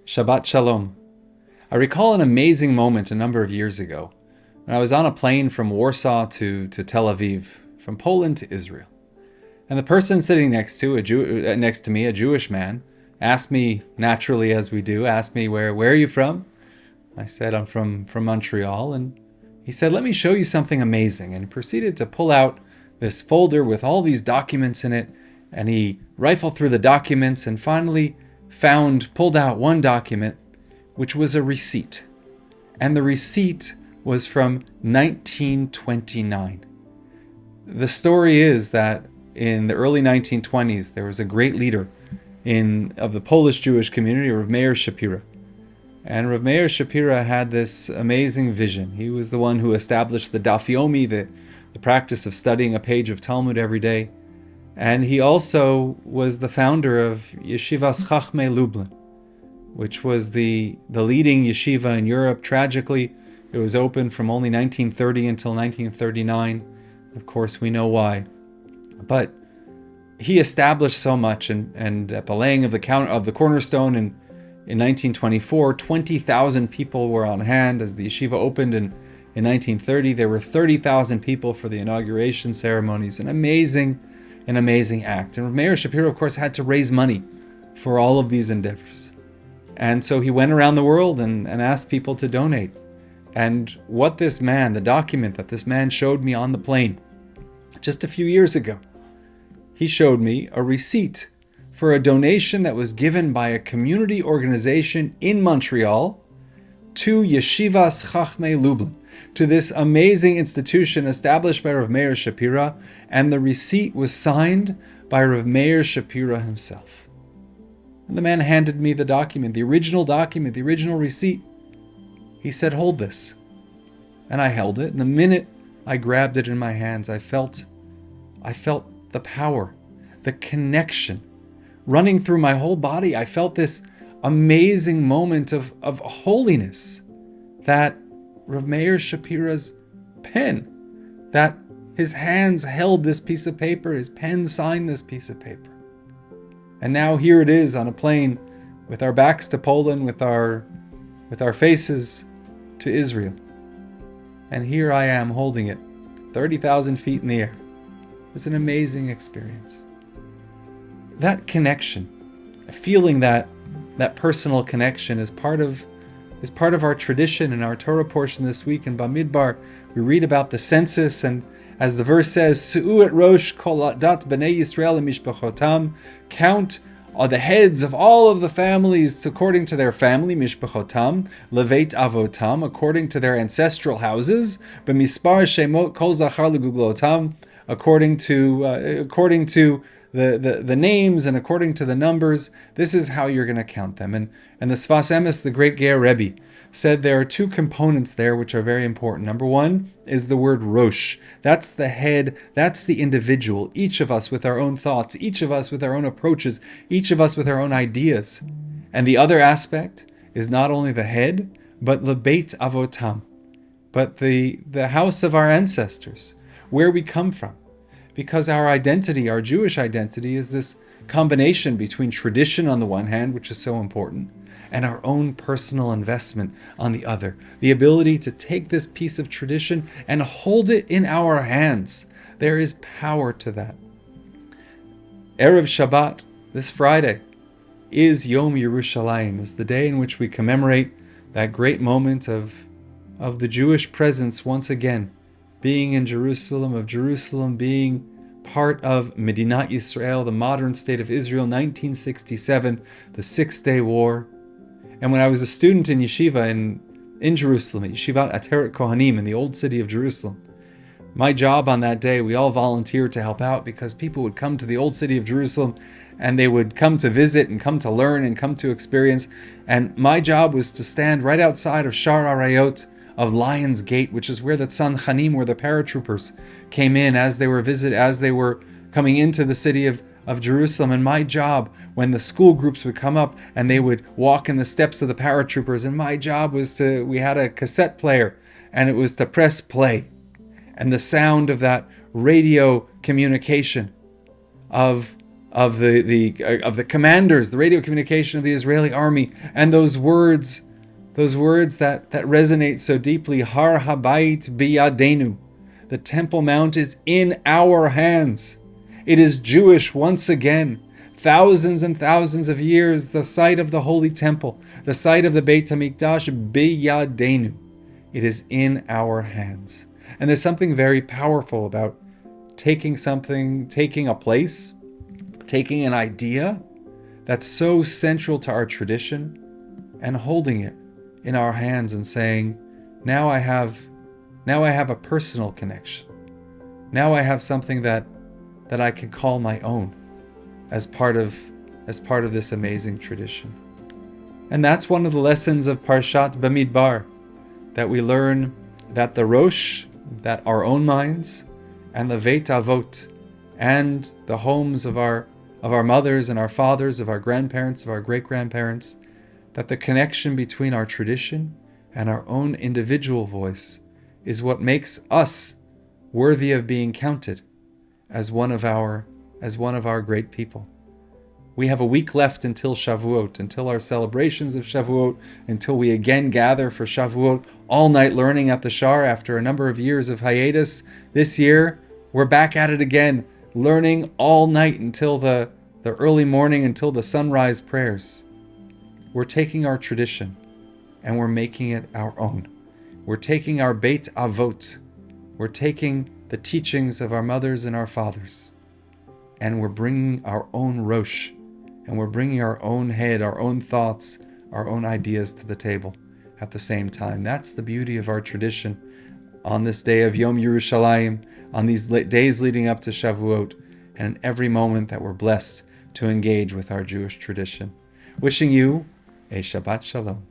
Shabbat Shalom. I recall an amazing moment a number of years ago when I was on a plane from Warsaw to Tel Aviv, from Poland to Israel. And the person sitting next to me, a Jewish man, asked me, naturally as we do, where are you from? I said, I'm from Montreal. And he said, let me show you something amazing. And he proceeded to pull out this folder with all these documents in it. And he rifled through the documents and finally pulled out one document, which was a receipt. And the receipt was from 1929. The story is that in the early 1920s, there was a great leader of the Polish Jewish community, Rav Meir Shapira. And Rav Meir Shapira had this amazing vision. He was the one who established the Daf Yomi, the practice of studying a page of Talmud every day. And he also was the founder of Yeshivas Chachmei Lublin, which was the leading yeshiva in Europe. Tragically, it was open from only 1930 until 1939. Of course, we know why. But he established so much, and at the laying of the cornerstone in 1924, 20,000 people were on hand. As the yeshiva opened in 1930, there were 30,000 people for the inauguration ceremonies. An amazing act. And Rav Meir Shapiro, of course, had to raise money for all of these endeavors. And so he went around the world and asked people to donate. And the document that this man showed me on the plane just a few years ago, he showed me a receipt for a donation that was given by a community organization in Montreal to Yeshivas Chachmei Lublin, to this amazing institution established by Rav Meir Shapira, and the receipt was signed by Rav Meir Shapira himself. And the man handed me the document, the original receipt. He said, hold this. And I held it, and the minute I grabbed it in my hands, I felt the power, the connection running through my whole body. I felt this amazing moment of holiness that Rav Meir Shapira's pen, that his hands held this piece of paper, his pen signed this piece of paper. And now here it is on a plane with our backs to Poland, with our faces to Israel. And here I am holding it, 30,000 feet in the air. It's an amazing experience. That connection, feeling that personal connection is part of our tradition. In our Torah portion this week in Bamidbar, we read about the census, and as the verse says, Su'u et rosh kol dat b'nei Yisrael mishpachotam, count the heads of all of the families according to their family, mishpachotam, leveit avotam, according to their ancestral houses, b'mispar shemot kol zachar leguglotam, according to the names and according to the numbers. This is how you're going to count them. And the Sfas Emes, the great Ger Rabbi, said there are two components there which are very important. Number one is the word Rosh. That's the head, that's the individual, each of us with our own thoughts, each of us with our own approaches, each of us with our own ideas. And the other aspect is not only the head, but Lebeit Avotam, but the house of our ancestors, where we come from. Because our identity, our Jewish identity, is this combination between tradition on the one hand, which is so important, and our own personal investment on the other. The ability to take this piece of tradition and hold it in our hands. There is power to that. Erev Shabbat, this Friday, is Yom Yerushalayim, is the day in which we commemorate that great moment of the Jewish presence once again, being in Jerusalem, of Jerusalem being part of Medinat Yisrael, the modern state of Israel, 1967, the Six-Day War. And when I was a student in yeshiva in Jerusalem, at Yeshivat Ateret Kohanim in the old city of Jerusalem, my job on that day, we all volunteered to help out because people would come to the old city of Jerusalem and they would come to visit and come to learn and come to experience. And my job was to stand right outside of Shar Arayot, of Lion's Gate, which is where the Tzanchanim, where the paratroopers came in as they were coming into the city of Jerusalem. And my job, when the school groups would come up and they would walk in the steps of the paratroopers, and my job was we had a cassette player, and it was to press play. And the sound of that radio communication of of the commanders, the radio communication of the Israeli army, and those words that resonate so deeply. Har habayit biyadenu. The Temple Mount is in our hands. It is Jewish once again. Thousands and thousands of years, the site of the Holy Temple, the site of the Beit HaMikdash, biyadenu. It is in our hands. And there's something very powerful about taking a place, taking an idea that's so central to our tradition, and holding it in our hands and saying, now I have a personal connection. Now I have something that I can call my own as part of this amazing tradition. And that's one of the lessons of Parshat Bamidbar, that we learn that the Rosh, that our own minds, and the Veit Avot, and the homes of our mothers and our fathers, of our grandparents, of our great-grandparents, that the connection between our tradition and our own individual voice is what makes us worthy of being counted as one of our great people. We have a week left until Shavuot, until our celebrations of Shavuot, until we again gather for Shavuot, all night learning at the Scheier after a number of years of hiatus. This year, we're back at it again, learning all night until the early morning, until the sunrise prayers. We're taking our tradition and we're making it our own. We're taking our Beit Avot, we're taking the teachings of our mothers and our fathers, and we're bringing our own Rosh, and we're bringing our own head, our own thoughts, our own ideas to the table at the same time. That's the beauty of our tradition on this day of Yom Yerushalayim, on these days leading up to Shavuot, and in every moment that we're blessed to engage with our Jewish tradition. Wishing you a Shabbat Shalom.